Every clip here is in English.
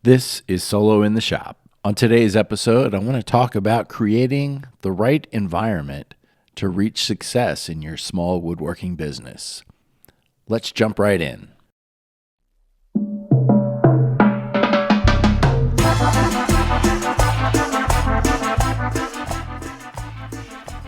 This is Solo in the Shop. On today's episode, I want to talk about creating the right environment to reach success in your small woodworking business. Let's jump right in.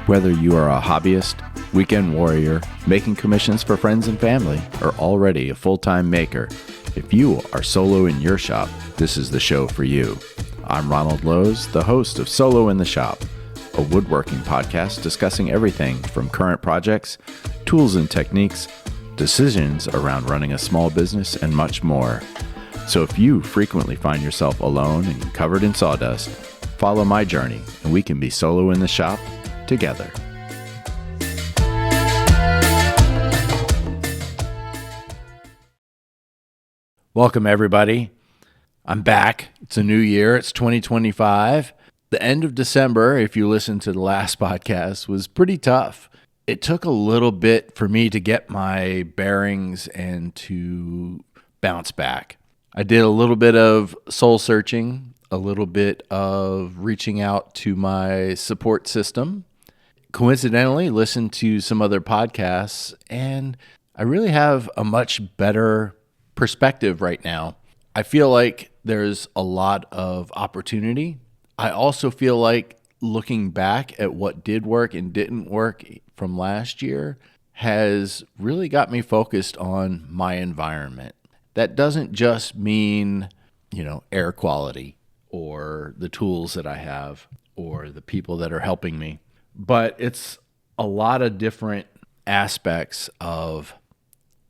Whether you are a hobbyist, weekend warrior, making commissions for friends and family, or already a full-time maker, if you are solo in your shop, this is the show for you. I'm Ronald Lowe's, the host of Solo in the Shop, a woodworking podcast discussing everything from current projects, tools and techniques, decisions around running a small business, and much more. So if you frequently find yourself alone and covered in sawdust, follow my journey and we can be solo in the shop together. Welcome, everybody. I'm back. It's a new year. It's 2025. The end of December, if you listened to the last podcast, was pretty tough. It took a little bit for me to get my bearings and to bounce back. I did a little bit of soul searching, a little bit of reaching out to my support system. Coincidentally, listened to some other podcasts, and I really have a much better perspective right now. I feel like there's a lot of opportunity. I also feel like looking back at what did work and didn't work from last year has really got me focused on my environment. That doesn't just mean, air quality or the tools that I have or the people that are helping me, but it's a lot of different aspects of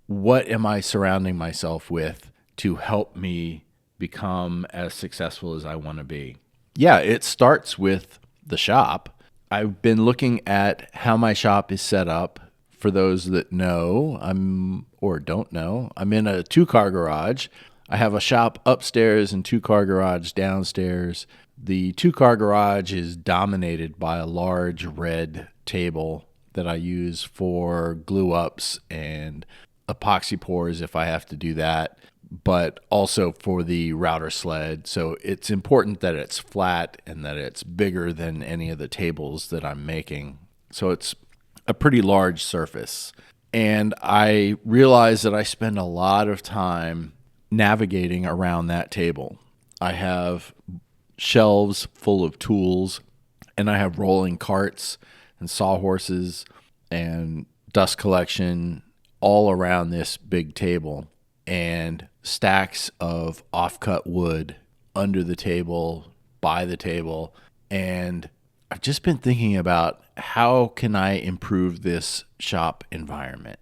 what am I surrounding myself with to help me become as successful as I want to be. Yeah, it starts with the shop. I've been looking at how my shop is set up. For those that know, or don't know, I'm in a 2-car garage. I have a shop upstairs and 2-car garage downstairs. The 2-car garage is dominated by a large red table that I use for glue ups and epoxy pours if I have to do that, but also for the router sled. So it's important that it's flat and that it's bigger than any of the tables that I'm making. So it's a pretty large surface. And I realize that I spend a lot of time navigating around that table. I have shelves full of tools, and I have rolling carts and sawhorses and dust collection all around this big table, and stacks of off-cut wood under the table, by the table. And I've just been thinking about how can I improve this shop environment.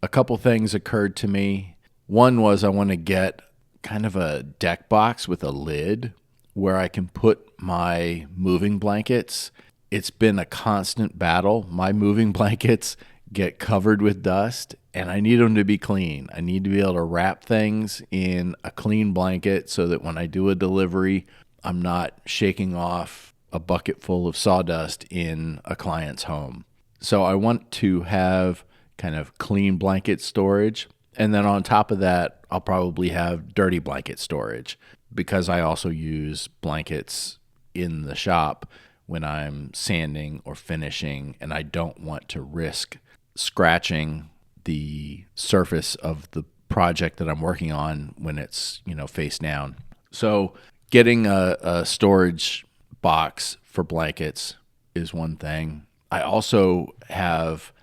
A couple things occurred to me. One was I want to get kind of a deck box with a lid where I can put my moving blankets. It's been a constant battle. My moving blankets get covered with dust, and I need them to be clean. I need to be able to wrap things in a clean blanket so that when I do a delivery, I'm not shaking off a bucket full of sawdust in a client's home. So I want to have kind of clean blanket storage. And then on top of that, I'll probably have dirty blanket storage because I also use blankets in the shop when I'm sanding or finishing, and I don't want to risk scratching the surface of the project that I'm working on when it's, face down. So getting a storage box for blankets is one thing. I also have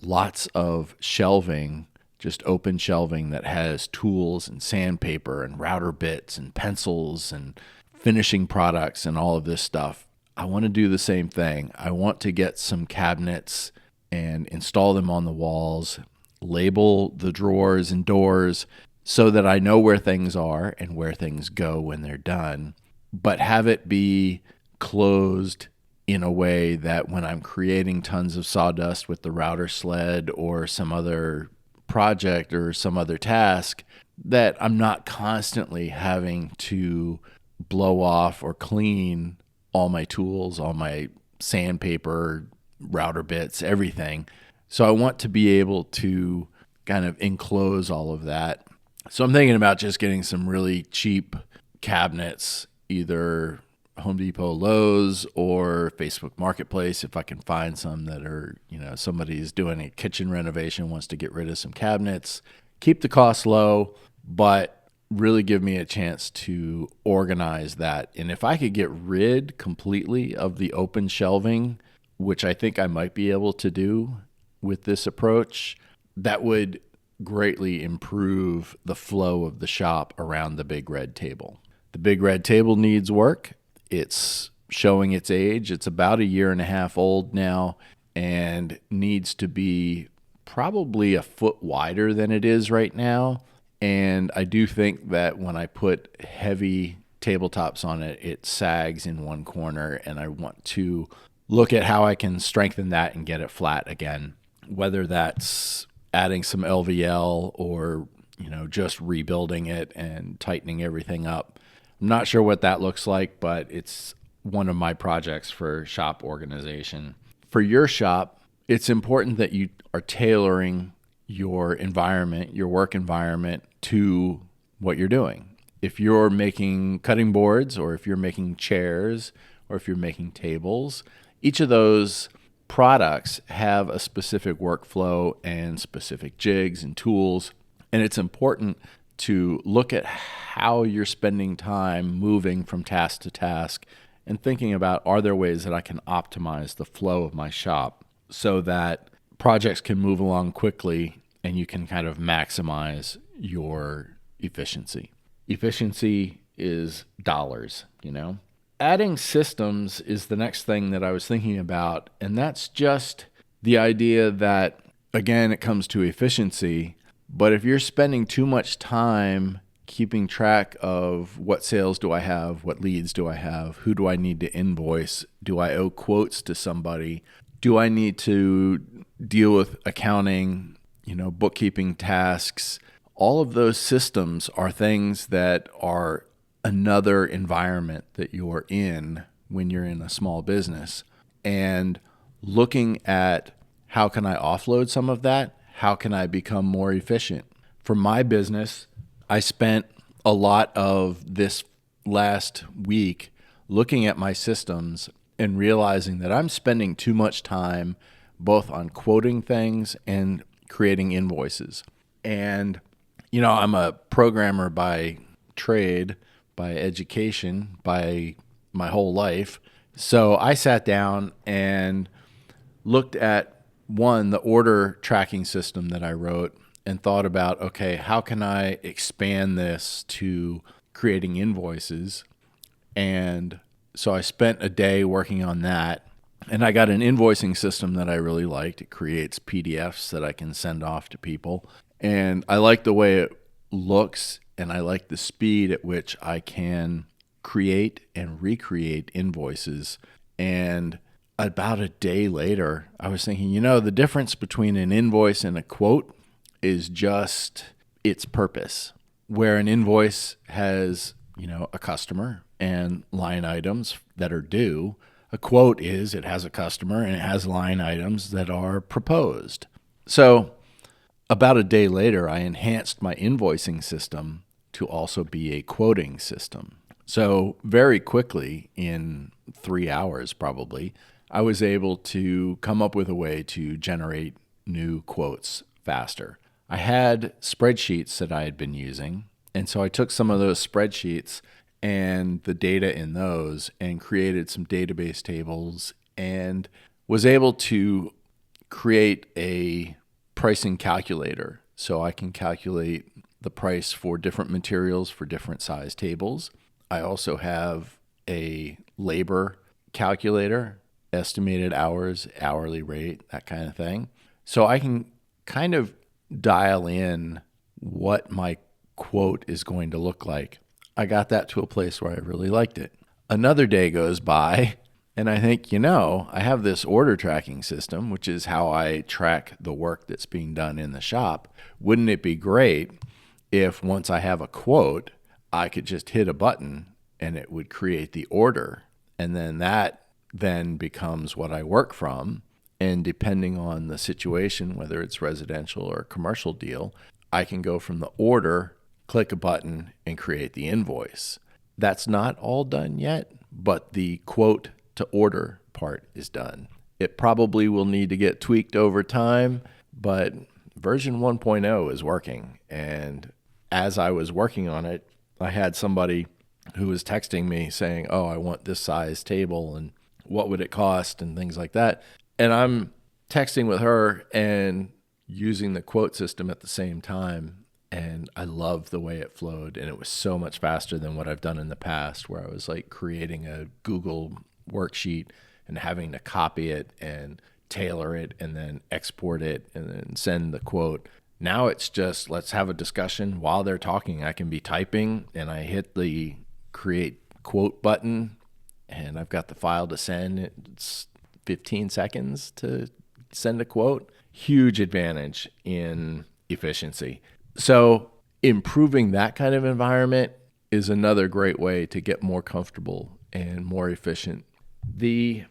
lots of shelving, just open shelving that has tools and sandpaper and router bits and pencils and finishing products and all of this stuff. I want to do the same thing. I want to get some cabinets and install them on the walls, label the drawers and doors so that I know where things are and where things go when they're done, but have it be closed in a way that when I'm creating tons of sawdust with the router sled or some other project or some other task, that I'm not constantly having to blow off or clean all my tools, all my sandpaper, router bits, everything. So I want to be able to kind of enclose all of that. So I'm thinking about just getting some really cheap cabinets, either Home Depot, Lowe's, or Facebook Marketplace if I can find some that are, somebody's doing a kitchen renovation, wants to get rid of some cabinets. Keep the cost low, but really give me a chance to organize that. And if I could get rid completely of the open shelving, which I think I might be able to do with this approach, that would greatly improve the flow of the shop around the big red table. The big red table needs work. It's showing its age. It's about 1.5 years old now and needs to be probably a foot wider than it is right now. And I do think that when I put heavy tabletops on it, it sags in one corner, and I want to look at how I can strengthen that and get it flat again, whether that's adding some LVL or, just rebuilding it and tightening everything up. I'm not sure what that looks like, but it's one of my projects for shop organization. For your shop, it's important that you are tailoring your environment, your work environment, to what you're doing. If you're making cutting boards, or if you're making chairs, or if you're making tables, each of those products have a specific workflow and specific jigs and tools. And it's important to look at how you're spending time moving from task to task and thinking about, are there ways that I can optimize the flow of my shop so that projects can move along quickly and you can kind of maximize your efficiency. Efficiency is dollars, Adding systems is the next thing that I was thinking about, and that's just the idea that, again, it comes to efficiency, but if you're spending too much time keeping track of what sales do I have, what leads do I have, who do I need to invoice, do I owe quotes to somebody, do I need to deal with accounting, bookkeeping tasks, all of those systems are things that are another environment that you're in when you're in a small business. And looking at how can I offload some of that? How can I become more efficient? For my business, I spent a lot of this last week looking at my systems and realizing that I'm spending too much time both on quoting things and creating invoices. And, I'm a programmer by trade, by education, by my whole life. So I sat down and looked at the order tracking system that I wrote and thought about, okay, how can I expand this to creating invoices? And so I spent a day working on that, and I got an invoicing system that I really liked. It creates PDFs that I can send off to people, and I like the way it looks, and I like the speed at which I can create and recreate invoices. And about a day later, I was thinking, the difference between an invoice and a quote is just its purpose. Where an invoice has, a customer and line items that are due, a quote is it has a customer and it has line items that are proposed. So about a day later, I enhanced my invoicing system to also be a quoting system. So very quickly, in 3 hours probably, I was able to come up with a way to generate new quotes faster. I had spreadsheets that I had been using, and so I took some of those spreadsheets and the data in those and created some database tables and was able to create a pricing calculator so I can calculate the price for different materials for different size tables. I also have a labor calculator, estimated hours, hourly rate, that kind of thing. So I can kind of dial in what my quote is going to look like. I got that to a place where I really liked it. Another day goes by, and I think, I have this order tracking system, which is how I track the work that's being done in the shop. Wouldn't it be great if once I have a quote, I could just hit a button and it would create the order, and then that then becomes what I work from. And depending on the situation, whether it's residential or a commercial deal, I can go from the order, click a button, and create the invoice. That's not all done yet, but the quote to order part is done. It probably will need to get tweaked over time, but version 1.0 is working. And as I was working on it, I had somebody who was texting me saying, oh, I want this size table and what would it cost and things like that. And I'm texting with her and using the quote system at the same time. And I loved the way it flowed. And it was so much faster than what I've done in the past, where I was like creating a Google worksheet and having to copy it and tailor it and then export it and then send the quote. Now it's just, let's have a discussion while they're talking. I can be typing and I hit the create quote button and I've got the file to send. It's 15 seconds to send a quote. Huge advantage in efficiency. So improving that kind of environment is another great way to get more comfortable and more efficient. The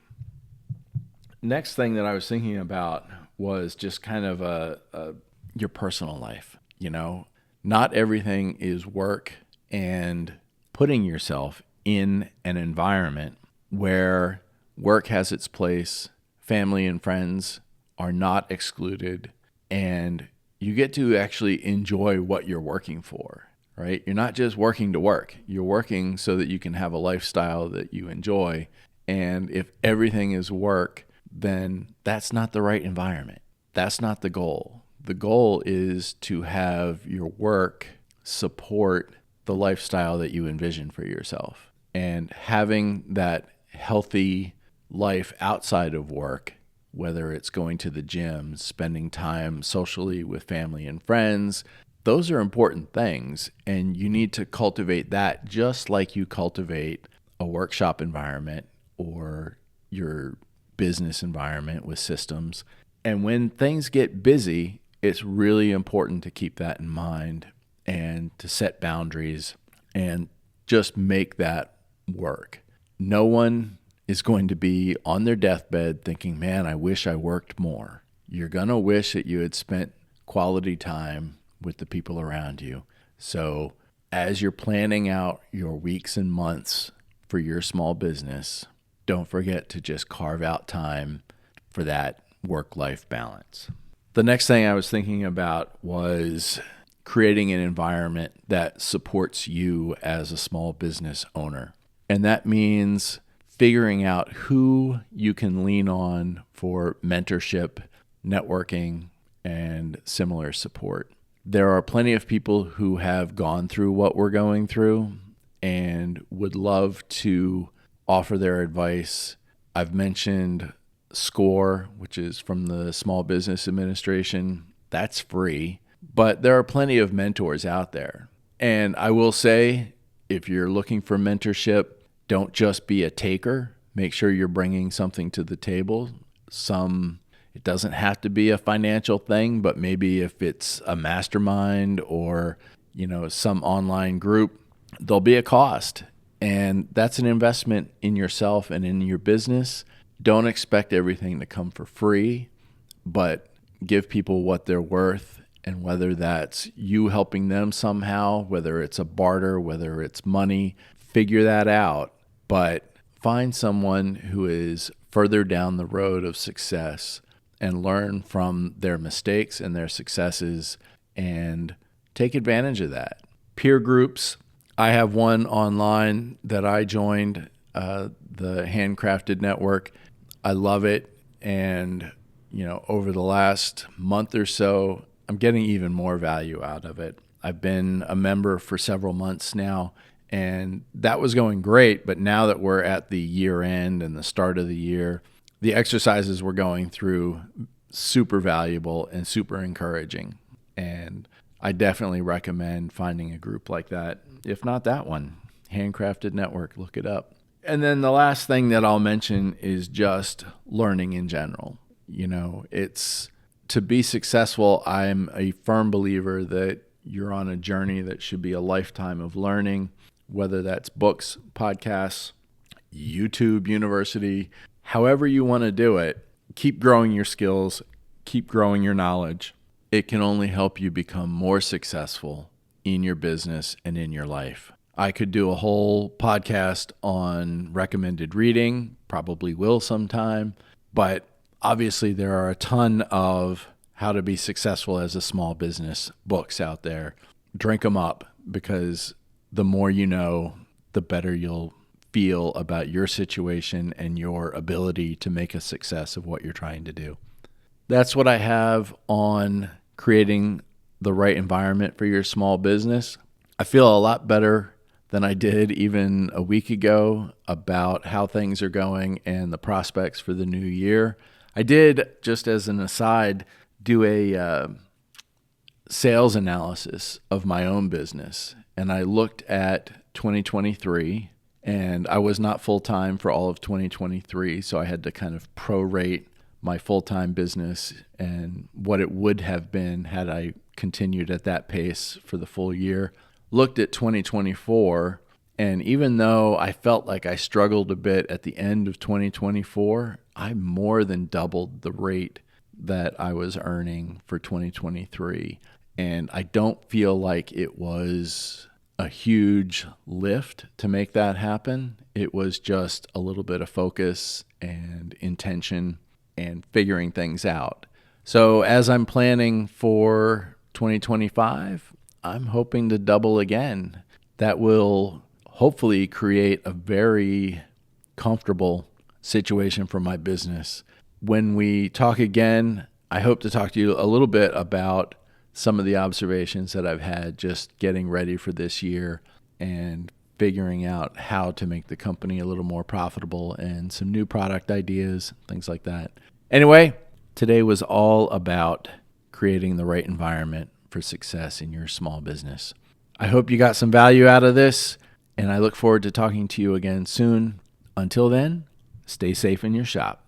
next thing that I was thinking about was just kind of your personal life. You know, not everything is work, and putting yourself in an environment where work has its place, family and friends are not excluded, and you get to actually enjoy what you're working for, right? You're not just working to work. You're working so that you can have a lifestyle that you enjoy. And if everything is work, then that's not the right environment. That's not the goal. The goal is to have your work support the lifestyle that you envision for yourself. And having that healthy life outside of work, whether it's going to the gym, spending time socially with family and friends, those are important things. And you need to cultivate that just like you cultivate a workshop environment or your business environment with systems. And when things get busy, it's really important to keep that in mind and to set boundaries and just make that work. No one is going to be on their deathbed thinking, man, I wish I worked more. You're going to wish that you had spent quality time with the people around you. So as you're planning out your weeks and months for your small business, don't forget to just carve out time for that work-life balance. The next thing I was thinking about was creating an environment that supports you as a small business owner. And that means figuring out who you can lean on for mentorship, networking, and similar support. There are plenty of people who have gone through what we're going through and would love to offer their advice. I've mentioned SCORE, which is from the Small Business Administration. That's free, but there are plenty of mentors out there. And I will say, if you're looking for mentorship, don't just be a taker. Make sure you're bringing something to the table. It doesn't have to be a financial thing, but maybe if it's a mastermind or, some online group, there'll be a cost. And that's an investment in yourself and in your business. Don't expect everything to come for free, but give people what they're worth. And whether that's you helping them somehow, whether it's a barter, whether it's money, figure that out. But find someone who is further down the road of success and learn from their mistakes and their successes and take advantage of that. Peer groups. I have one online that I joined, the Handcrafted Network. I love it. And, over the last month or so, I'm getting even more value out of it. I've been a member for several months now, and that was going great. But now that we're at the year end and the start of the year, the exercises we're going through, super valuable and super encouraging. And I definitely recommend finding a group like that. If not that one, Handcrafted Network, look it up. And then the last thing that I'll mention is just learning in general. It's to be successful. I'm a firm believer that you're on a journey that should be a lifetime of learning, whether that's books, podcasts, YouTube University, however you want to do it. Keep growing your skills, keep growing your knowledge. It can only help you become more successful in your business and in your life. I could do a whole podcast on recommended reading, probably will sometime, but obviously there are a ton of how to be successful as a small business books out there. Drink them up, because the more you know, the better you'll feel about your situation and your ability to make a success of what you're trying to do. That's what I have on creating the right environment for your small business. I feel a lot better than I did even a week ago about how things are going and the prospects for the new year. I did, just as an aside, do a sales analysis of my own business, and I looked at 2023, and I was not full-time for all of 2023, so I had to kind of prorate my full-time business and what it would have been had I continued at that pace for the full year. Looked at 2024, and even though I felt like I struggled a bit at the end of 2024, I more than doubled the rate that I was earning for 2023. And I don't feel like it was a huge lift to make that happen. It was just a little bit of focus and intention and figuring things out. So as I'm planning for 2025, I'm hoping to double again. That will hopefully create a very comfortable situation for my business. When we talk again, I hope to talk to you a little bit about some of the observations that I've had just getting ready for this year and figuring out how to make the company a little more profitable and some new product ideas, things like that. Anyway, today was all about creating the right environment for success in your small business. I hope you got some value out of this, and I look forward to talking to you again soon. Until then, stay safe in your shop.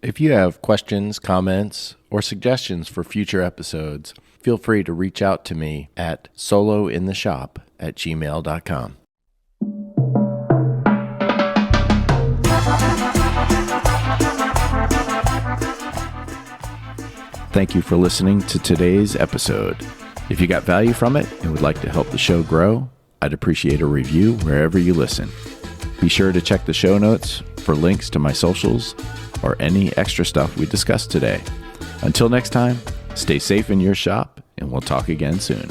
If you have questions, comments, or suggestions for future episodes, feel free to reach out to me at SoloInTheShop@gmail.com. Thank you for listening to today's episode. If you got value from it and would like to help the show grow, I'd appreciate a review wherever you listen. Be sure to check the show notes for links to my socials or any extra stuff we discussed today. Until next time, stay safe in your shop, and we'll talk again soon.